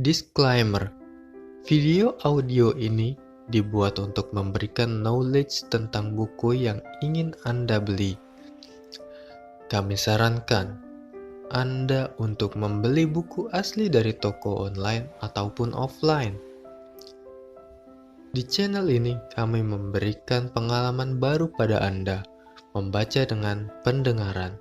Disclaimer: video audio ini dibuat untuk memberikan knowledge tentang buku yang ingin Anda beli. Kami sarankan Anda untuk membeli buku asli dari toko online ataupun offline. Di channel ini kami memberikan pengalaman baru pada Anda membaca dengan pendengaran.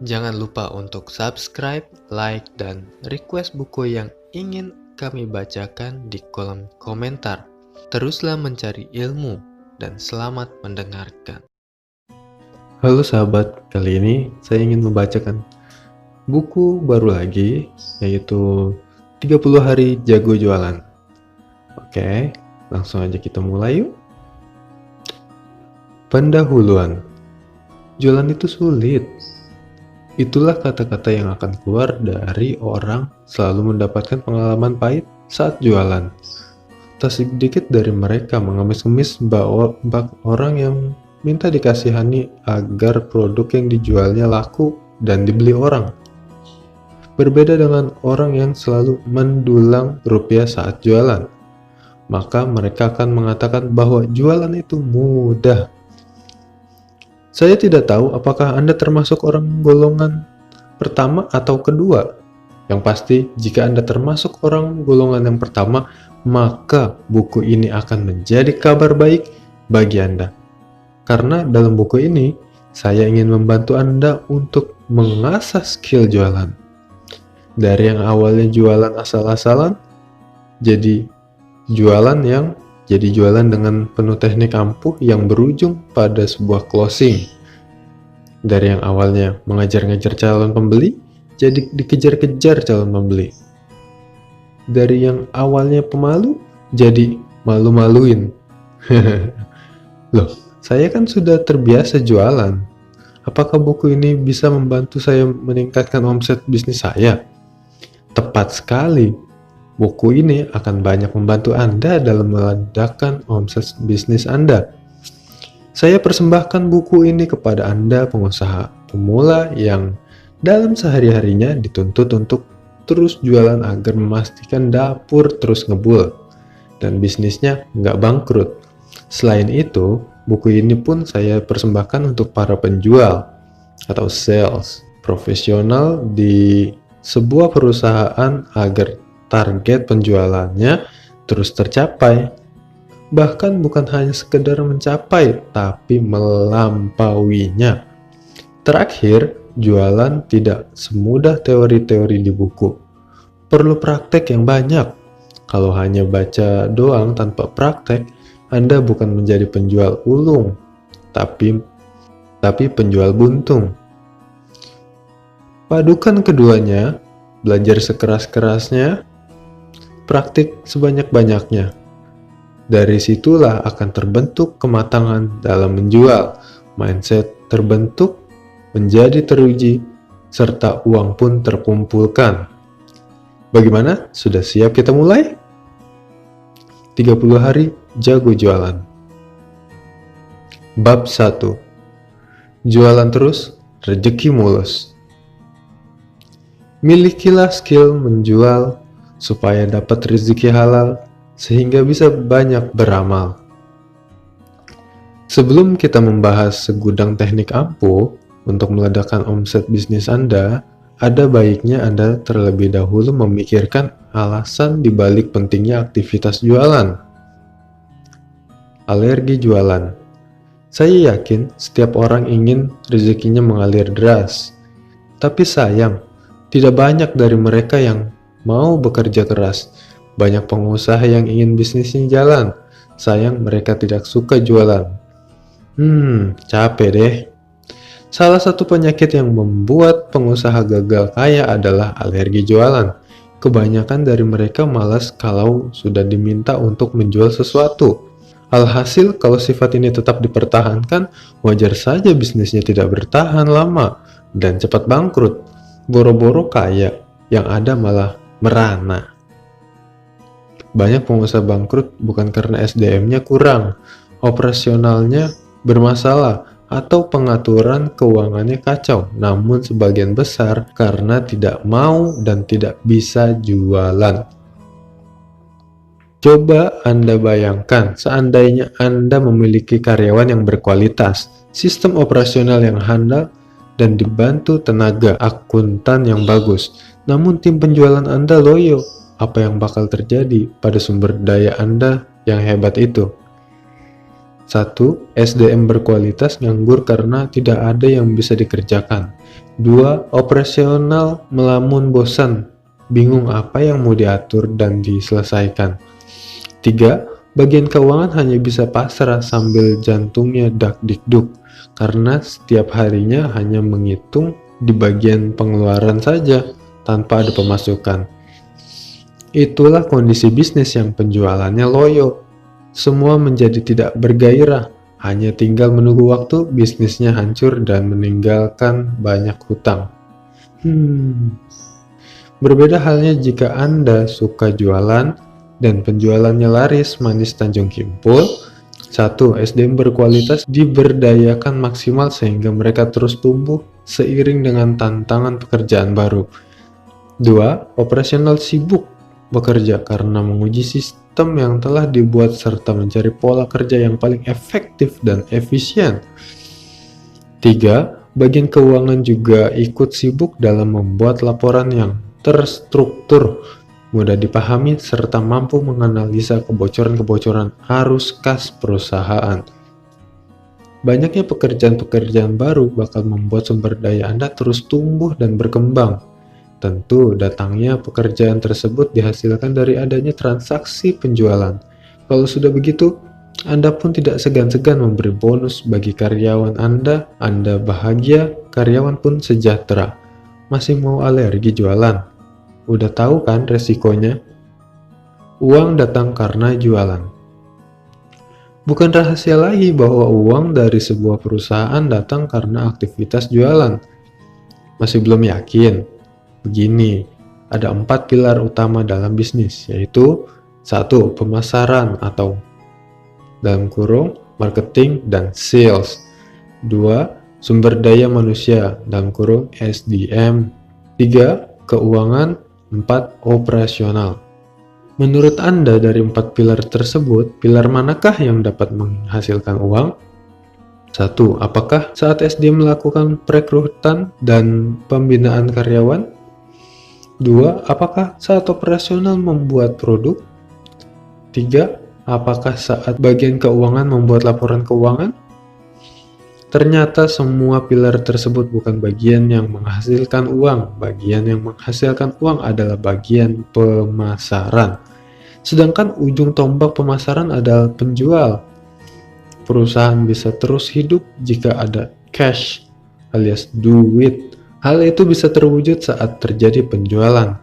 Jangan lupa untuk subscribe, like, dan request buku yang ingin kami bacakan di kolom komentar. Teruslah mencari ilmu dan selamat mendengarkan. Halo sahabat, kali ini saya ingin membacakan buku baru lagi, yaitu 30 Hari Jago Jualan. Oke, langsung aja kita mulai yuk. Pendahuluan. Jualan itu sulit. Itulah kata-kata yang akan keluar dari orang selalu mendapatkan pengalaman pahit saat jualan. Tak sedikit dari mereka mengemis-ngemis bak orang yang minta dikasihani agar produk yang dijualnya laku dan dibeli orang. Berbeda dengan orang yang selalu mendulang rupiah saat jualan, maka mereka akan mengatakan bahwa jualan itu mudah. Saya tidak tahu apakah Anda termasuk orang golongan pertama atau kedua. Yang pasti, jika Anda termasuk orang golongan yang pertama, maka buku ini akan menjadi kabar baik bagi Anda. Karena dalam buku ini, saya ingin membantu Anda untuk mengasah skill jualan. Dari yang awalnya jualan asal-asalan, jadi jualan dengan penuh teknik ampuh yang berujung pada sebuah closing. Dari yang awalnya mengajar-ngajar calon pembeli, jadi dikejar-kejar calon pembeli. Dari yang awalnya pemalu, jadi malu-maluin. Loh, saya kan sudah terbiasa jualan. Apakah buku ini bisa membantu saya meningkatkan omset bisnis saya? Tepat sekali. Buku ini akan banyak membantu Anda dalam meledakkan omset bisnis Anda. Saya persembahkan buku ini kepada Anda pengusaha pemula yang dalam sehari-harinya dituntut untuk terus jualan agar memastikan dapur terus ngebul dan bisnisnya nggak bangkrut. Selain itu, buku ini pun saya persembahkan untuk para penjual atau sales profesional di sebuah perusahaan agar target penjualannya terus tercapai. Bahkan bukan hanya sekedar mencapai, tapi melampauinya. Terakhir, jualan tidak semudah teori-teori di buku. Perlu praktek yang banyak. Kalau hanya baca doang tanpa praktek, Anda bukan menjadi penjual ulung, tapi penjual buntung. Padukan keduanya, belajar sekeras-kerasnya, praktik sebanyak-banyaknya. Dari situlah akan terbentuk kematangan dalam menjual, mindset terbentuk, menjadi teruji, serta uang pun terkumpulkan. Bagaimana? Sudah siap kita mulai? 30 hari jago jualan. Bab 1. Jualan terus, rezeki mulus. Milikilah skill menjual supaya dapat rezeki halal, sehingga bisa banyak beramal. Sebelum kita membahas segudang teknik ampuh untuk meledakkan omset bisnis Anda, ada baiknya Anda terlebih dahulu memikirkan alasan dibalik pentingnya aktivitas jualan. Alergi jualan. Saya yakin setiap orang ingin rezekinya mengalir deras, tapi sayang, tidak banyak dari mereka yang mau bekerja keras. Banyak pengusaha yang ingin bisnisnya jalan. Sayang mereka tidak suka jualan. Capek deh. Salah satu penyakit yang membuat pengusaha gagal kaya adalah alergi jualan. Kebanyakan dari mereka malas kalau sudah diminta untuk menjual sesuatu. Alhasil kalau sifat ini tetap dipertahankan, wajar saja bisnisnya tidak bertahan lama dan cepat bangkrut. Boro-boro kaya, yang ada malah merana. Banyak pengusaha bangkrut bukan karena SDM-nya kurang, operasionalnya bermasalah, atau pengaturan keuangannya kacau, namun sebagian besar karena tidak mau dan tidak bisa jualan. Coba Anda bayangkan, seandainya Anda memiliki karyawan yang berkualitas, sistem operasional yang handal, dan dibantu tenaga akuntan yang bagus, namun tim penjualan Anda loyo, apa yang bakal terjadi pada sumber daya Anda yang hebat itu? 1. SDM berkualitas nganggur karena tidak ada yang bisa dikerjakan. 2. Operasional melamun bosan, bingung apa yang mau diatur dan diselesaikan. 3. Bagian keuangan hanya bisa pasrah sambil jantungnya dak-dikduk, karena setiap harinya hanya menghitung di bagian pengeluaran saja, tanpa ada pemasukan. Itulah kondisi bisnis yang penjualannya loyo. Semua menjadi tidak bergairah, hanya tinggal menunggu waktu bisnisnya hancur dan meninggalkan banyak hutang. Berbeda halnya jika Anda suka jualan dan penjualannya laris manis Tanjung Kimpul. 1. SDM berkualitas diberdayakan maksimal sehingga mereka terus tumbuh seiring dengan tantangan pekerjaan baru. 2. Operasional sibuk bekerja karena menguji sistem yang telah dibuat serta mencari pola kerja yang paling efektif dan efisien. 3. Bagian keuangan juga ikut sibuk dalam membuat laporan yang terstruktur, mudah dipahami, serta mampu menganalisa kebocoran-kebocoran arus kas perusahaan. Banyaknya pekerjaan-pekerjaan baru bakal membuat sumber daya Anda terus tumbuh dan berkembang. Tentu, datangnya pekerjaan tersebut dihasilkan dari adanya transaksi penjualan. Kalau sudah begitu, Anda pun tidak segan-segan memberi bonus bagi karyawan Anda bahagia, karyawan pun sejahtera. Masih mau alergi jualan? Udah tahu kan resikonya? Uang datang karena jualan. Bukan rahasia lagi bahwa uang dari sebuah perusahaan datang karena aktivitas jualan. Masih belum yakin? Begini, ada 4 pilar utama dalam bisnis, yaitu 1. Pemasaran atau dalam kurung marketing dan sales. 2. Sumber daya manusia dalam kurung SDM. 3. Keuangan. 4. Operasional. Menurut Anda dari 4 pilar tersebut, pilar manakah yang dapat menghasilkan uang? 1. Apakah saat SDM melakukan perekrutan dan pembinaan karyawan? 2. Apakah saat operasional membuat produk? 3. Apakah saat bagian keuangan membuat laporan keuangan? Ternyata semua pilar tersebut bukan bagian yang menghasilkan uang. Bagian yang menghasilkan uang adalah bagian pemasaran. Sedangkan ujung tombak pemasaran adalah penjual. Perusahaan bisa terus hidup jika ada cash alias duit. Hal itu bisa terwujud saat terjadi penjualan.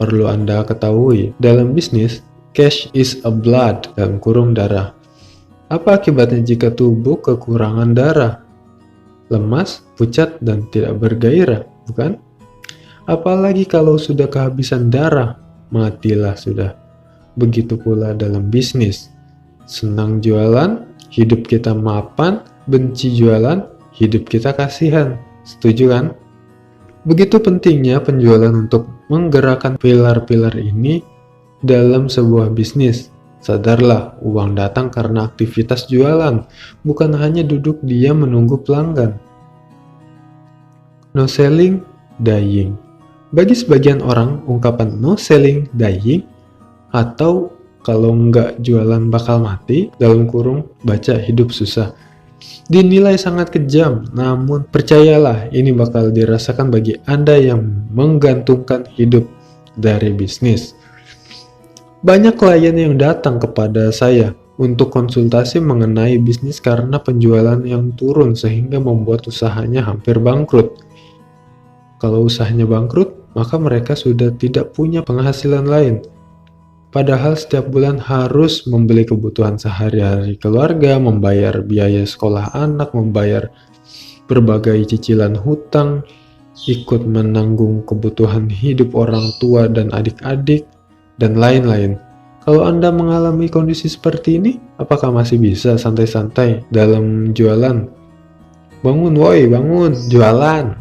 Perlu Anda ketahui, dalam bisnis, cash is a blood, dalam kurung darah. Apa akibatnya jika tubuh kekurangan darah? Lemas, pucat, dan tidak bergairah, bukan? Apalagi kalau sudah kehabisan darah, matilah sudah. Begitu pula dalam bisnis. Senang jualan, hidup kita mapan, benci jualan, hidup kita kasihan. Setuju kan? Begitu pentingnya penjualan untuk menggerakkan pilar-pilar ini dalam sebuah bisnis. Sadarlah, uang datang karena aktivitas jualan, bukan hanya duduk diam menunggu pelanggan. No selling, dying. Bagi sebagian orang, ungkapan no selling, dying, atau kalau nggak jualan bakal mati, dalam kurung baca hidup susah, dinilai sangat kejam. Namun percayalah, ini bakal dirasakan bagi Anda yang menggantungkan hidup dari bisnis. Banyak klien yang datang kepada saya untuk konsultasi mengenai bisnis karena penjualan yang turun sehingga membuat usahanya hampir bangkrut. Kalau usahanya bangkrut, maka mereka sudah tidak punya penghasilan lain. Padahal setiap bulan harus membeli kebutuhan sehari-hari keluarga, membayar biaya sekolah anak, membayar berbagai cicilan hutang, ikut menanggung kebutuhan hidup orang tua dan adik-adik, dan lain-lain. Kalau Anda mengalami kondisi seperti ini, apakah masih bisa santai-santai dalam jualan? Bangun woi, bangun, jualan.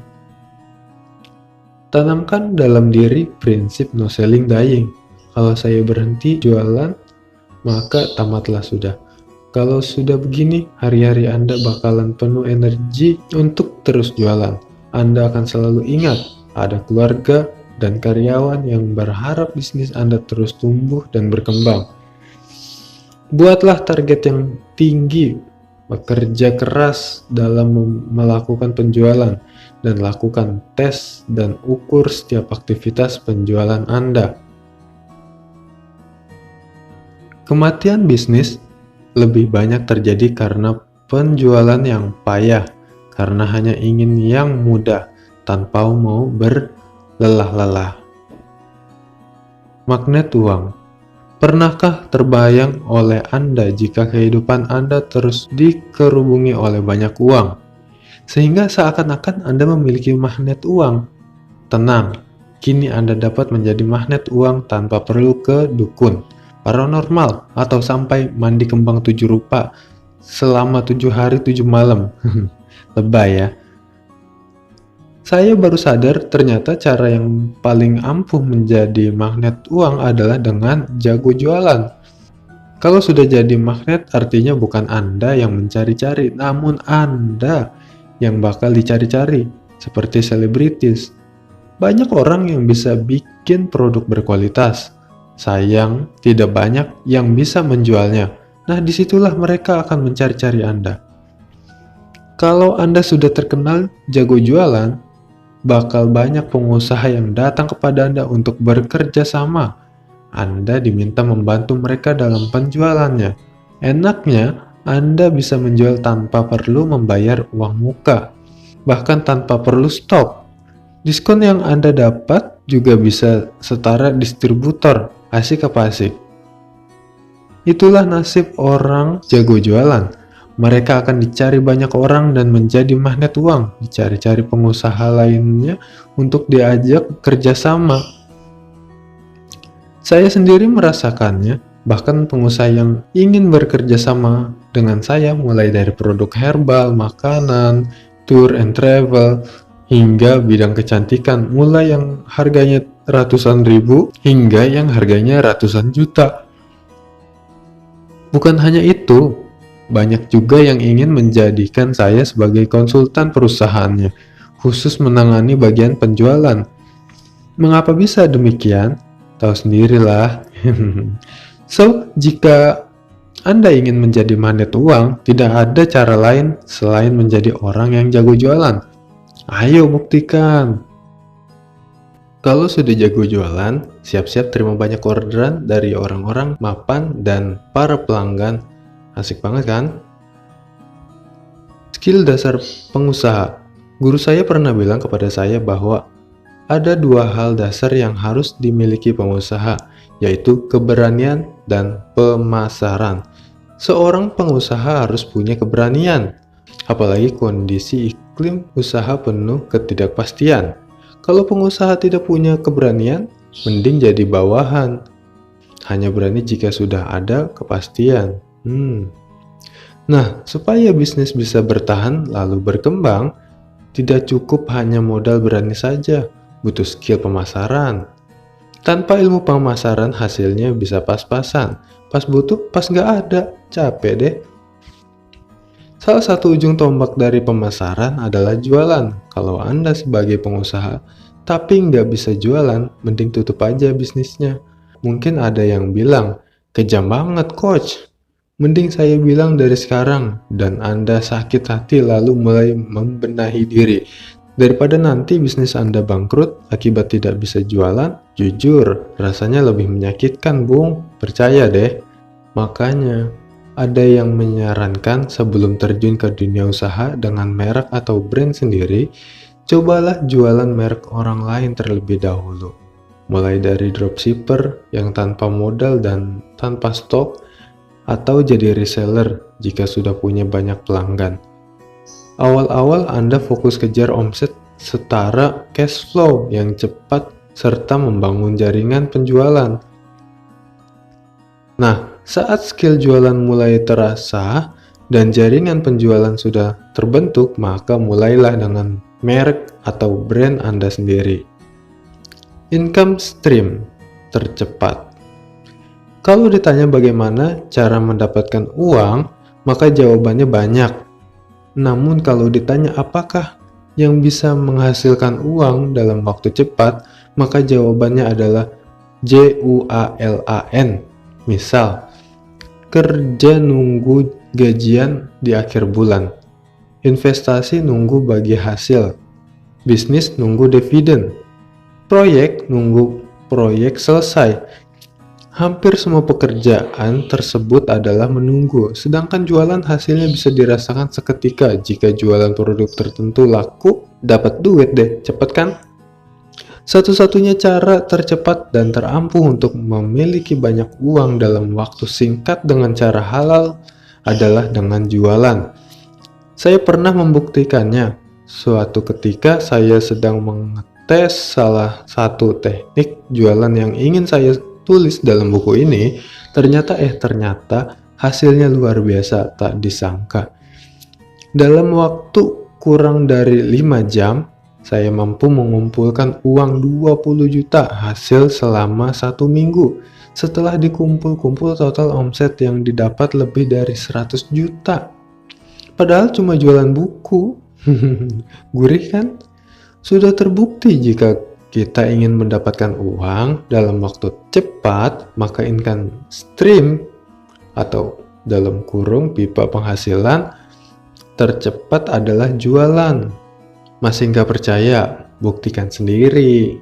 Tanamkan dalam diri prinsip no selling dying. Kalau saya berhenti jualan, maka tamatlah sudah. Kalau sudah begini, hari-hari Anda bakalan penuh energi untuk terus jualan. Anda akan selalu ingat, ada keluarga dan karyawan yang berharap bisnis Anda terus tumbuh dan berkembang. Buatlah target yang tinggi, bekerja keras dalam melakukan penjualan, dan lakukan tes dan ukur setiap aktivitas penjualan Anda. Kematian bisnis lebih banyak terjadi karena penjualan yang payah, karena hanya ingin yang mudah tanpa mau berlelah-lelah. Magnet uang. Pernahkah terbayang oleh Anda jika kehidupan Anda terus dikerubungi oleh banyak uang, sehingga seakan-akan Anda memiliki magnet uang? Tenang, kini Anda dapat menjadi magnet uang tanpa perlu ke dukun, paranormal, atau sampai mandi kembang 7 rupa selama 7 hari 7 malam. Lebay ya. Saya baru sadar ternyata cara yang paling ampuh menjadi magnet uang adalah dengan jago jualan. Kalau sudah jadi magnet, artinya bukan Anda yang mencari-cari, namun Anda yang bakal dicari-cari, seperti selebritis. Banyak orang yang bisa bikin produk berkualitas, sayang tidak banyak yang bisa menjualnya. Nah, disitulah mereka akan mencari-cari Anda. Kalau Anda sudah terkenal jago jualan, bakal banyak pengusaha yang datang kepada Anda untuk bekerja sama. Anda diminta membantu mereka dalam penjualannya. Enaknya, Anda bisa menjual tanpa perlu membayar uang muka, bahkan tanpa perlu stok. Diskon yang Anda dapat juga bisa setara distributor. Asik apa asik? Itulah nasib orang jago jualan. Mereka akan dicari banyak orang dan menjadi magnet uang, dicari-cari pengusaha lainnya untuk diajak kerjasama. Saya sendiri merasakannya, bahkan pengusaha yang ingin bekerja sama dengan saya mulai dari produk herbal, makanan, tour and travel, hingga bidang kecantikan, mulai yang harganya ratusan ribu hingga yang harganya ratusan juta. Bukan hanya itu, banyak juga yang ingin menjadikan saya sebagai konsultan perusahaannya, khusus menangani bagian penjualan. Mengapa bisa demikian? Tahu sendirilah. So, jika Anda ingin menjadi magnet uang, tidak ada cara lain selain menjadi orang yang jago jualan. Ayo buktikan. Kalau sudah jago jualan, siap-siap terima banyak orderan dari orang-orang mapan dan para pelanggan. Asik banget kan? Skill dasar pengusaha. Guru saya pernah bilang kepada saya bahwa ada 2 hal dasar yang harus dimiliki pengusaha, yaitu keberanian dan pemasaran. Seorang pengusaha harus punya keberanian, apalagi kondisi iklim usaha penuh ketidakpastian. Kalau pengusaha tidak punya keberanian, mending jadi bawahan. Hanya berani jika sudah ada kepastian. Nah, supaya bisnis bisa bertahan lalu berkembang, tidak cukup hanya modal berani saja, butuh skill pemasaran. Tanpa ilmu pemasaran hasilnya bisa pas-pasan, pas butuh, pas nggak ada, capek deh. Salah satu ujung tombak dari pemasaran adalah jualan. Kalau Anda sebagai pengusaha tapi nggak bisa jualan, mending tutup aja bisnisnya. Mungkin ada yang bilang, kejam banget coach. Mending saya bilang dari sekarang, dan Anda sakit hati lalu mulai membenahi diri. Daripada nanti bisnis Anda bangkrut akibat tidak bisa jualan, jujur, rasanya lebih menyakitkan, Bung. Percaya deh. Makanya, ada yang menyarankan sebelum terjun ke dunia usaha dengan merek atau brand sendiri, cobalah jualan merek orang lain terlebih dahulu. Mulai dari dropshipper yang tanpa modal dan tanpa stok, atau jadi reseller jika sudah punya banyak pelanggan. Awal-awal Anda fokus kejar omset setara cash flow yang cepat serta membangun jaringan penjualan. Nah, saat skill jualan mulai terasa, dan jaringan penjualan sudah terbentuk, maka mulailah dengan merek atau brand Anda sendiri. Income stream tercepat. Kalau ditanya bagaimana cara mendapatkan uang, maka jawabannya banyak. Namun kalau ditanya apakah yang bisa menghasilkan uang dalam waktu cepat, maka jawabannya adalah JUALAN. Misal, kerja nunggu gajian di akhir bulan, investasi nunggu bagi hasil, bisnis nunggu dividen, proyek nunggu proyek selesai. Hampir semua pekerjaan tersebut adalah menunggu, sedangkan jualan hasilnya bisa dirasakan seketika. Jika jualan produk tertentu laku, dapat duit deh, cepet kan? Satu-satunya cara tercepat dan terampuh untuk memiliki banyak uang dalam waktu singkat dengan cara halal adalah dengan jualan. Saya pernah membuktikannya. Suatu ketika saya sedang mengetes salah satu teknik jualan yang ingin saya tulis dalam buku ini, ternyata hasilnya luar biasa, tak disangka. Dalam waktu kurang dari 5 jam, saya mampu mengumpulkan uang 20 juta hasil selama 1 minggu. Setelah dikumpul-kumpul, total omset yang didapat lebih dari 100 juta. Padahal cuma jualan buku. Gurih kan? Sudah terbukti jika kita ingin mendapatkan uang dalam waktu cepat, maka income stream atau dalam kurung pipa penghasilan tercepat adalah jualan. Masih nggak percaya? Buktikan sendiri.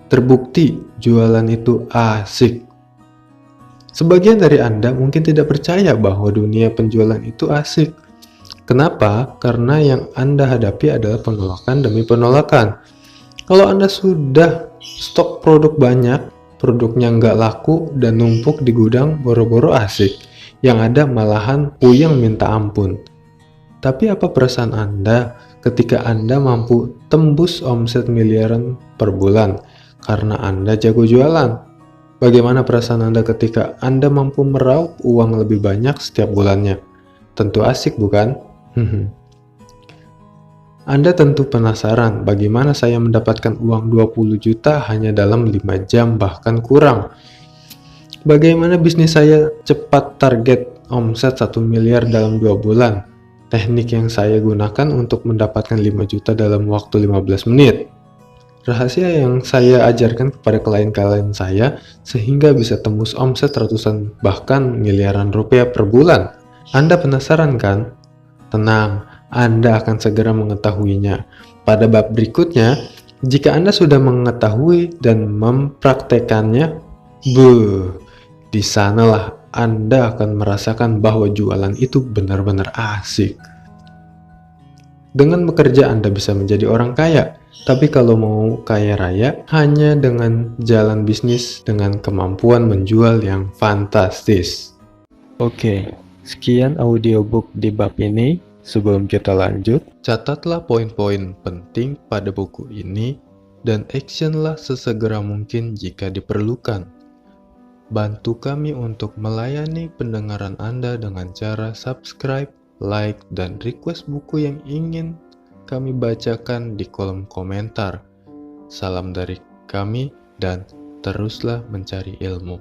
Terbukti jualan itu asik. Sebagian dari Anda mungkin tidak percaya bahwa dunia penjualan itu asik. Kenapa? Karena yang Anda hadapi adalah penolakan demi penolakan. Kalau Anda sudah stok produk banyak, produknya nggak laku dan numpuk di gudang, boro-boro asik. Yang ada malahan puyeng minta ampun. Tapi apa perasaan Anda ketika Anda mampu tembus omset miliaran per bulan karena Anda jago jualan? Bagaimana perasaan Anda ketika Anda mampu meraup uang lebih banyak setiap bulannya? Tentu asik, bukan? Anda tentu penasaran bagaimana saya mendapatkan uang 20 juta hanya dalam 5 jam bahkan kurang. Bagaimana bisnis saya cepat target omset 1 miliar dalam 2 bulan? Teknik yang saya gunakan untuk mendapatkan 5 juta dalam waktu 15 menit. Rahasia yang saya ajarkan kepada klien-klien saya sehingga bisa tembus omset ratusan bahkan miliaran rupiah per bulan. Anda penasaran kan? Tenang, Anda akan segera mengetahuinya. Pada bab berikutnya, jika Anda sudah mengetahui dan mempraktekannya, di sanalah Anda akan merasakan bahwa jualan itu benar-benar asik. Dengan bekerja Anda bisa menjadi orang kaya, tapi kalau mau kaya raya, hanya dengan jalan bisnis dengan kemampuan menjual yang fantastis. Oke, sekian audiobook di bab ini. Sebelum kita lanjut, catatlah poin-poin penting pada buku ini dan actionlah sesegera mungkin jika diperlukan. Bantu kami untuk melayani pendengaran Anda dengan cara subscribe, like, dan request buku yang ingin kami bacakan di kolom komentar. Salam dari kami dan teruslah mencari ilmu.